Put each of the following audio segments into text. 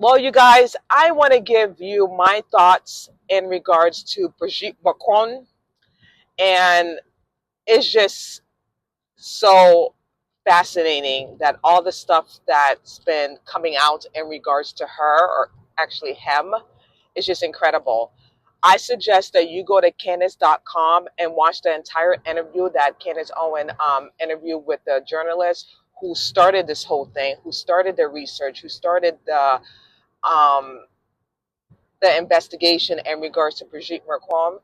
Well, you guys, I want to give you my thoughts in regards to Brigitte Marcon, and it's just so fascinating that all the stuff that's been coming out in regards to her, or actually him, is just incredible. I suggest that you go to Candace.com and watch the entire interview that Candace Owen interviewed with the journalist who started this whole thing, who started the research, who started um, the investigation in regards to Brigitte Marcon.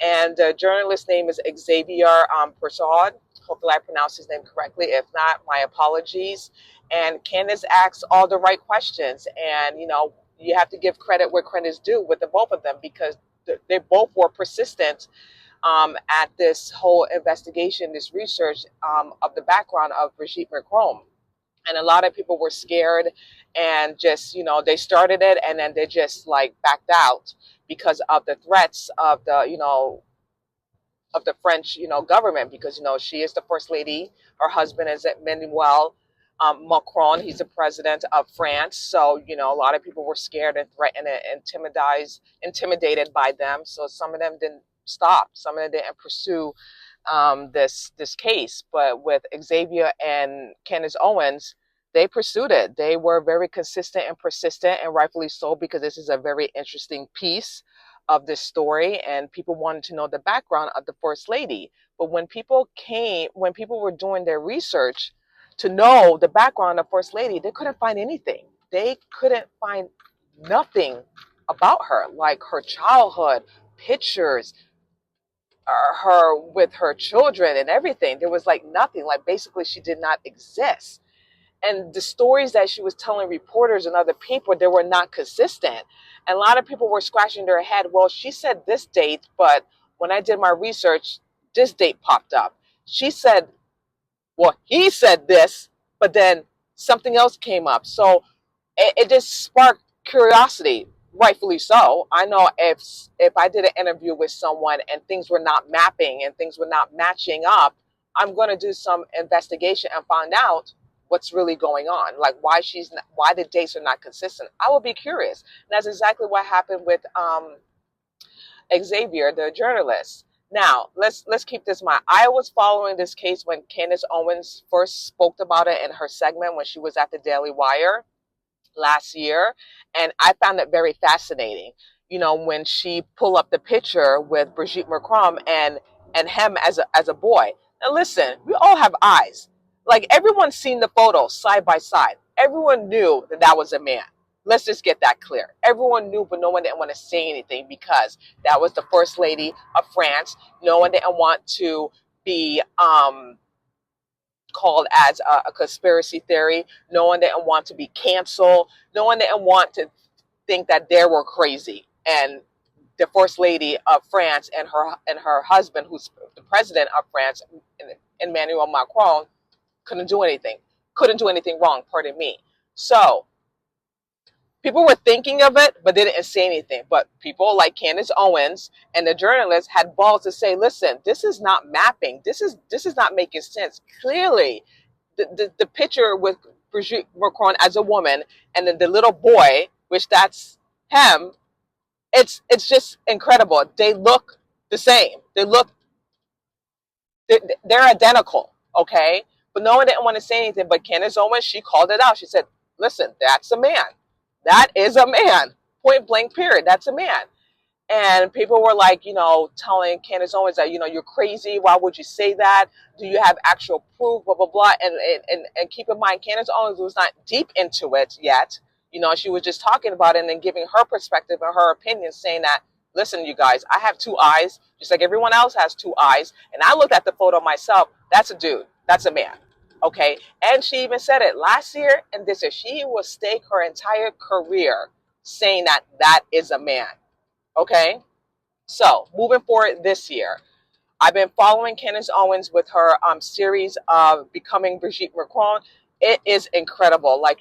And the journalist's name is Xavier Poussard. Hopefully, I pronounced his name correctly. If not, my apologies. And Candace asks all the right questions. And, you have to give credit where credit is due with the both of them, because they both were persistent at this whole investigation, this research of the background of Brigitte Macron. And a lot of people were scared and just, they started it and then they just like backed out because of the threats of the French, government, because, she is the first lady. Her husband is Emmanuel Macron. He's the president of France. So, a lot of people were scared and threatened and intimidated by them. So some of them didn't stop. Some of them didn't pursue this case. But with Xavier and Candace Owens, they pursued it. They were very consistent and persistent, and rightfully so, because this is a very interesting piece of this story, and people wanted to know the background of the first lady. But when people were doing their research to know the background of first lady, they couldn't find anything. They couldn't find nothing about her, like her childhood, pictures, her with her children and everything. There was like nothing. Like basically, she did not exist. And the stories that she was telling reporters and other people, they were not consistent. And a lot of people were scratching their head. Well, she said this date, but when I did my research, this date popped up. She said, well, he said this, but then something else came up. So it just sparked curiosity, rightfully so. I know if I did an interview with someone and things were not mapping and things were not matching up, I'm going to do some investigation and find out what's really going on, like why the dates are not consistent. I will be curious. And that's exactly what happened with Xavier, the journalist. Now, let's keep this in mind. I was following this case when Candace Owens first spoke about it in her segment when she was at the Daily Wire last year, and I found it very fascinating. When she pulled up the picture with Brigitte Macron and him as a boy. Now listen, we all have eyes. Like everyone's seen the photos side by side. Everyone knew that was a man. Let's just get that clear. Everyone knew, but no one didn't want to say anything because that was the first lady of France. No one didn't want to be called as a conspiracy theory. No one didn't want to be canceled. No one didn't want to think that they were crazy. And the first lady of France and her husband, who's the president of France, Emmanuel Macron, couldn't do anything. Couldn't do anything wrong, pardon me. So people were thinking of it, but they didn't say anything. But people like Candace Owens and the journalists had balls to say, listen, this is not mapping. This is not making sense. Clearly, the picture with Brigitte Macron as a woman and then the little boy, which that's him, it's just incredible. They look the same. They're identical, okay? But no one didn't want to say anything. But Candace Owens, she called it out. She said, listen, that's a man. That is a man. Point blank, period. That's a man. And people were like, telling Candace Owens that, you're crazy. Why would you say that? Do you have actual proof? Blah, blah, blah. And keep in mind, Candace Owens was not deep into it yet. She was just talking about it and then giving her perspective and her opinion, saying that, listen, you guys, I have two eyes, just like everyone else has two eyes. And I looked at the photo myself. That's a dude. That's a man. Okay. And she even said it last year and this year. She will stake her entire career saying that that is a man. Okay. So moving forward this year, I've been following Candace Owens with her series of Becoming Brigitte Macron. It is incredible. Like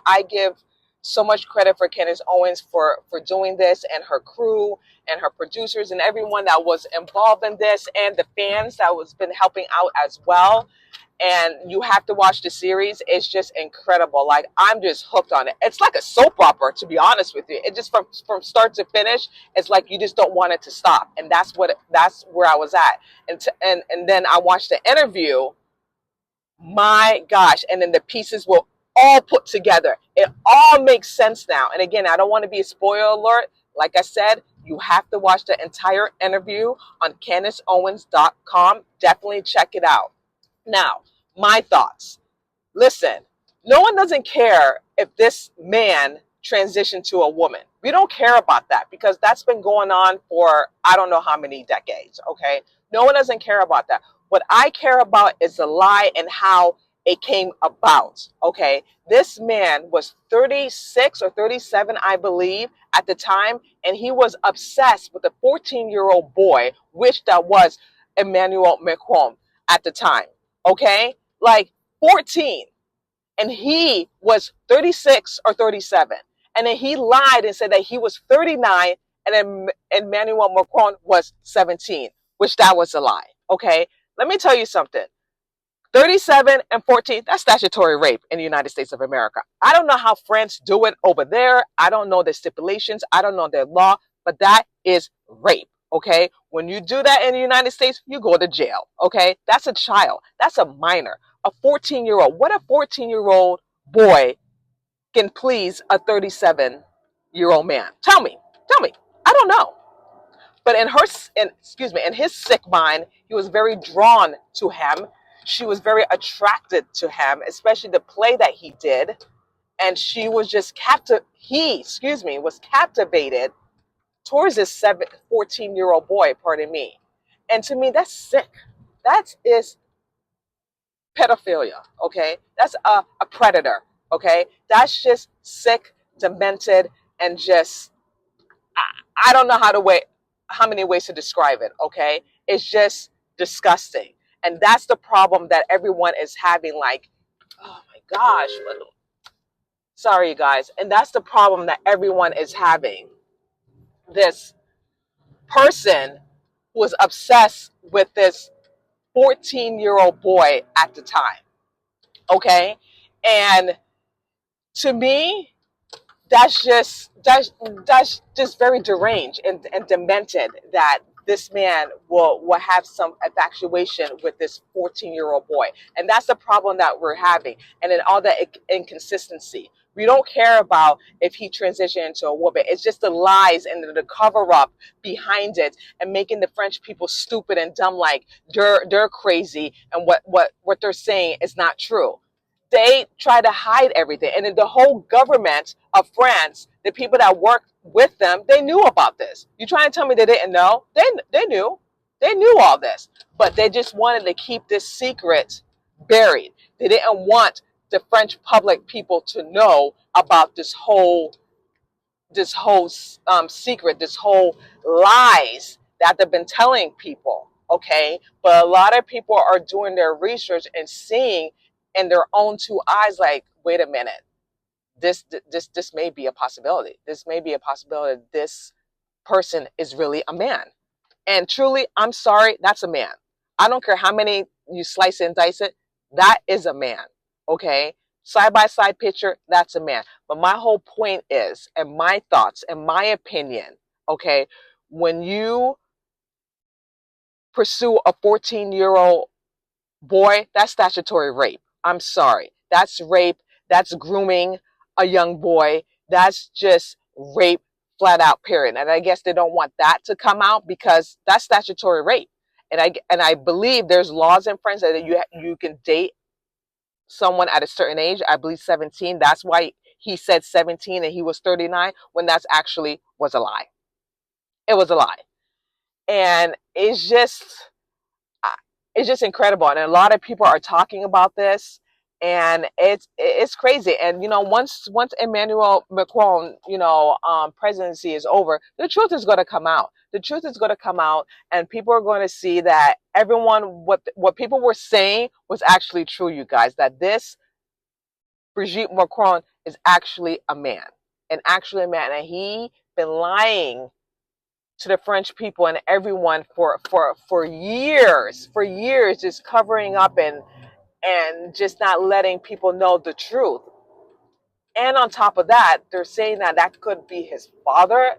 I give so much credit for Candace Owens for doing this, and her crew and her producers and everyone that was involved in this, and the fans that was been helping out as well. And you have to watch the series. It's just incredible. Like, I'm just hooked on it. It's like a soap opera, to be honest with you. It just from start to finish, it's like you just don't want it to stop. And that's where I was at. And then I watched the interview. My gosh. And then the pieces were all put together. It all makes sense now. And again, I don't want to be a spoiler alert. Like I said, you have to watch the entire interview on CandaceOwens.com. Definitely check it out. Now, my thoughts. Listen, no one doesn't care if this man transitioned to a woman. We don't care about that because that's been going on for I don't know how many decades, okay? No one doesn't care about that. What I care about is the lie and how it came about, okay? This man was 36 or 37, I believe, at the time, and he was obsessed with a 14-year-old boy, which that was Emmanuel Macron at the time. Okay, like 14, and he was 36 or 37, and then he lied and said that he was 39, and then Emmanuel Macron was 17, which that was a lie. Okay, let me tell you something. 37 and 14, that's statutory rape in the United States of America. I don't know how France do it over there. I don't know the stipulations. I don't know their law, but that is rape. Okay, when you do that in the United States, you go to jail. Okay, that's a child, that's a minor, a 14-year-old. What a 14-year-old boy can please a 37-year-old man? Tell me, I don't know. But in his sick mind, he was very drawn to him. She was very attracted to him, especially the play that he did, and she was just was captivated towards this 14-year-old boy, pardon me. And to me, that's sick. That is pedophilia, okay? That's a predator, okay? That's just sick, demented, and just, I don't know how many ways to describe it, okay? It's just disgusting. And that's the problem that everyone is having, like, oh my gosh. Sorry, you guys. And that's the problem that everyone is having. This person who was obsessed with this 14-year-old boy at the time. Okay? And to me, that's just very deranged and demented that this man will have some infatuation with this 14-year-old boy. And that's the problem that we're having. And then all that inconsistency. We don't care about if he transitioned into a woman. It's just the lies and the cover up behind it and making the French people stupid and dumb, like they're crazy and what they're saying is not true. They try to hide everything. And then the whole government of France, the people that worked with them, they knew about this. You trying to tell me they didn't know? They knew. They knew all this. But they just wanted to keep this secret buried. They didn't want the French public people to know about this whole secret, this whole lies that they've been telling people. Okay, but a lot of people are doing their research and seeing in their own two eyes, like, wait a minute, this may be a possibility. This may be a possibility. This person is really a man. And truly, I'm sorry, that's a man. I don't care how many you slice and dice it, that is a man. Okay? Side by side picture, that's a man. But my whole point is, and my thoughts and my opinion, okay, when you pursue a 14-year-old boy, that's statutory rape. I'm sorry. That's rape. That's grooming a young boy. That's just rape, flat out, period. And I guess they don't want that to come out because that's statutory rape. And I believe there's laws in France that you can date someone at a certain age. I believe 17. That's why he said 17 and he was 39 when that's actually was a lie. It was a lie. And it's just incredible. And a lot of people are talking about this, and it's crazy. And once Emmanuel Macron presidency is over, the truth is going to come out. The truth is going to come out, and people are going to see that what people were saying was actually true, you guys, that this Brigitte Marcon is actually a man, and actually a man, and he been lying to the French people and everyone for years, just covering up and just not letting people know the truth. And on top of that, they're saying that that could be his father,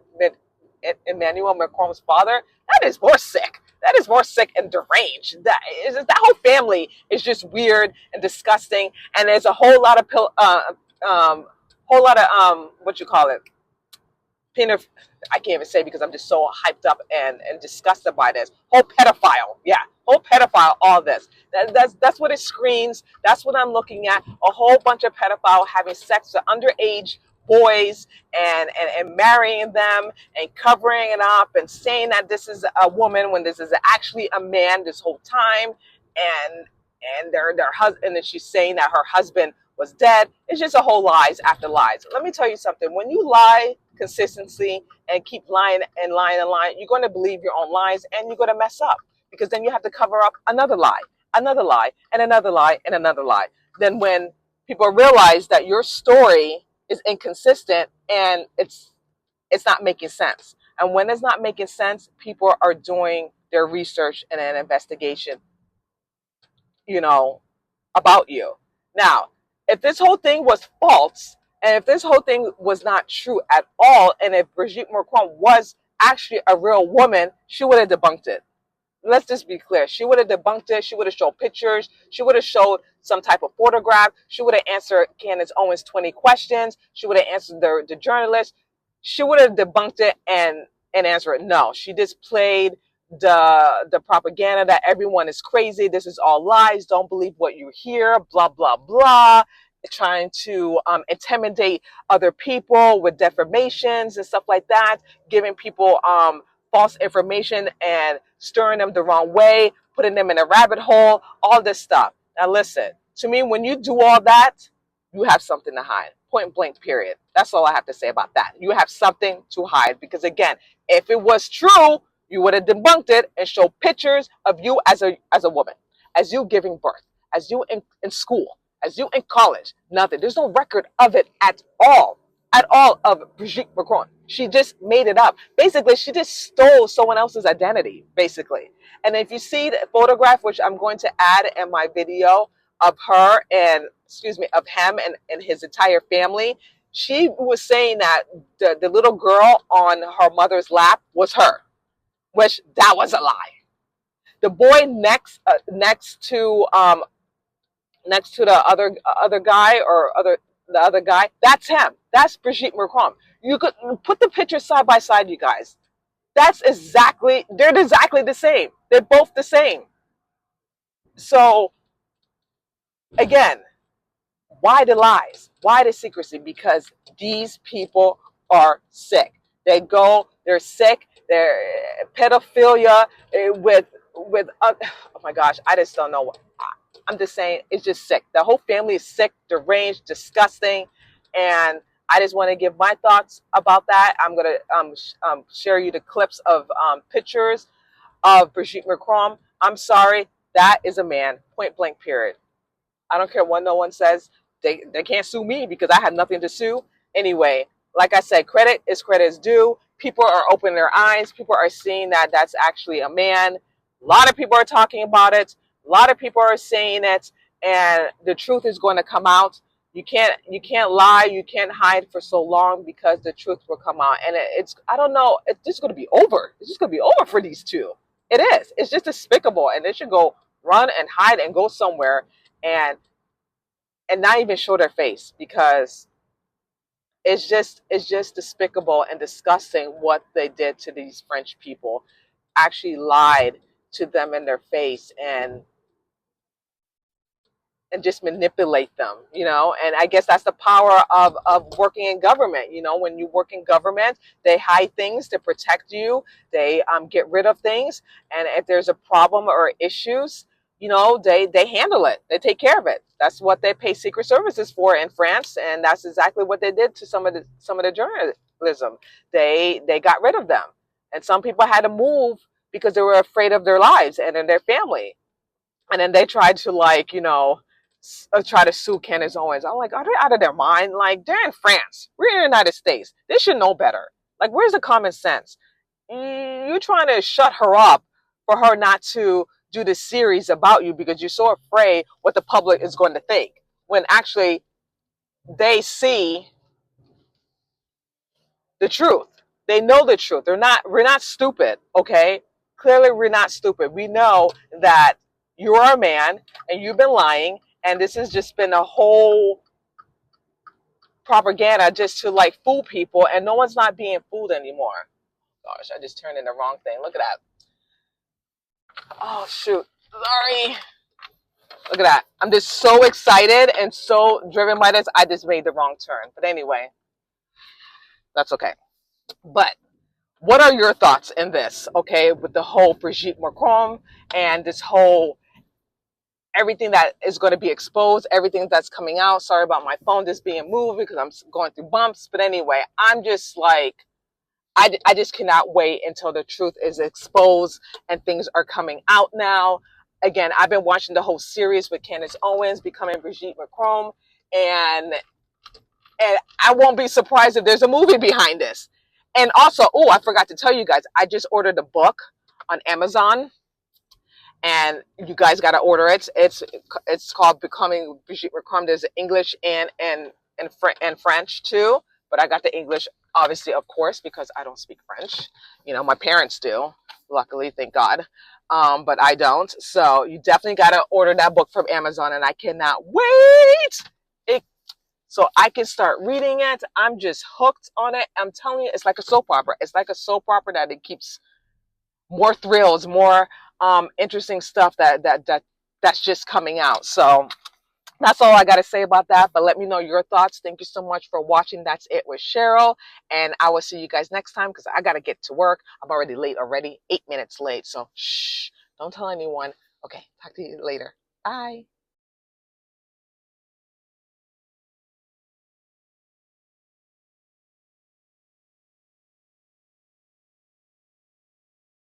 Emmanuel Macron's father. That is more sick. That is more sick and deranged. That whole family is just weird and disgusting. And there's a whole lot of what you call it, pedophile. I can't even say because I'm just so hyped up and disgusted by this whole pedophile. Yeah, whole pedophile. All this. That's what it screams. That's what I'm looking at. A whole bunch of pedophile having sex with underage boys and marrying them and covering it up and saying that this is a woman when this is actually a man this whole time, and their husband, and she's saying that her husband was dead. It's just a whole lies after lies. Let me tell you something. When you lie consistently and keep lying and lying and lying, you're going to believe your own lies and you're going to mess up, because then you have to cover up another lie, and another lie, and another lie. Then when people realize that your story is inconsistent and it's not making sense. And when it's not making sense, people are doing their research and an investigation, you know, about you. Now, if this whole thing was false, and if this whole thing was not true at all, and if Brigitte Marcon was actually a real woman, she would have debunked it. Let's just be clear. She would have debunked it. She would have showed pictures. She would have showed some type of photograph. She would have answered Candace Owens 20 questions. She would have answered the journalist. She would have debunked it and answered it. No, she just played the propaganda that everyone is crazy. This is all lies. Don't believe what you hear. Blah, blah, blah. Trying to intimidate other people with defamations and stuff like that. Giving people false information and stirring them the wrong way, putting them in a rabbit hole, all this stuff. Now listen, to me, when you do all that, you have something to hide. Point blank, period. That's all I have to say about that. You have something to hide, because again, if it was true, you would have debunked it and showed pictures of you as a woman, as you giving birth, as you in school, as you in college. Nothing. There's no record of it at all of Brigitte Marcon. She just made it up. Basically, she just stole someone else's identity, basically. And if you see the photograph, which I'm going to add in my video, of her and, of him and his entire family, she was saying that the little girl on her mother's lap was her, which that was a lie. The boy next to the other guy, or the other guy, that's him. That's Brigitte Marcon. You could put the pictures side by side, you guys. They're exactly the same. They're both the same. So again, why the lies? Why the secrecy? Because these people are sick. They're sick. They're pedophilia oh my gosh, I just don't know. I'm just saying, it's just sick. The whole family is sick, deranged, disgusting, and I just want to give my thoughts about that. I'm gonna share you the clips of pictures of Brigitte Macron. I'm sorry, that is a man. Point blank. Period. I don't care what no one says. They can't sue me because I had nothing to sue. Anyway, like I said, credit is due. People are opening their eyes. People are seeing that that's actually a man. A lot of people are talking about it. A lot of people are saying it, and the truth is going to come out. You can't lie. You can't hide for so long, because the truth will come out. And I don't know. It's just going to be over. It's just going to be over for these two. It is. It's just despicable, and they should go run and hide and go somewhere and not even show their face, because it's just despicable and disgusting what they did to these French people. Actually lied to them in their face and just manipulate them, and I guess that's the power of working in government. When you work in government, they hide things to protect you. They get rid of things, and if there's a problem or issues, they handle it. They take care of it. That's what they pay secret services for in France, and that's exactly what they did to some of the journalism. They got rid of them, and some people had to move because they were afraid of their lives and in their family. And then they tried to try to sue Candace Owens. I'm like, are they out of their mind? Like, they're in France. We're in the United States. They should know better. Like, where's the common sense? You're trying to shut her up for her not to do this series about you because you're so afraid what the public is going to think. When actually they see the truth. They know the truth. We're not stupid, okay? Clearly we're not stupid. We know that you're a man and you've been lying, and this has just been a whole propaganda just to like fool people, and no one's not being fooled anymore. Gosh, I just turned in the wrong thing. Look at that. Oh shoot. Sorry. Look at that. I'm just so excited and so driven by this. I just made the wrong turn. But anyway, that's okay. But what are your thoughts in this, okay, with the whole Brigitte Marcon and this whole everything that is going to be exposed, everything that's coming out? Sorry about my phone just being moved because I'm going through bumps. But anyway, I'm just like, I just cannot wait until the truth is exposed and things are coming out now. Again, I've been watching the whole series with Candace Owens becoming Brigitte Marcon, and I won't be surprised if there's a movie behind this. And also, oh, I forgot to tell you guys, I just ordered a book on Amazon, and you guys got to order it. It's called Becoming Brigitte Marcon. There's English and French too, but I got the English, obviously, of course, because I don't speak French. You know, my parents do, luckily, thank God, but I don't. So you definitely got to order that book from Amazon, and I cannot wait. So I can start reading it. I'm just hooked on it. I'm telling you, it's like a soap opera. It's like a soap opera that it keeps more thrills, more interesting stuff that's just coming out. So that's all I got to say about that. But let me know your thoughts. Thank you so much for watching. That's it with Cheryl. And I will see you guys next time because I got to get to work. I'm already late already, 8 minutes late. So shh, don't tell anyone. Okay, talk to you later. Bye.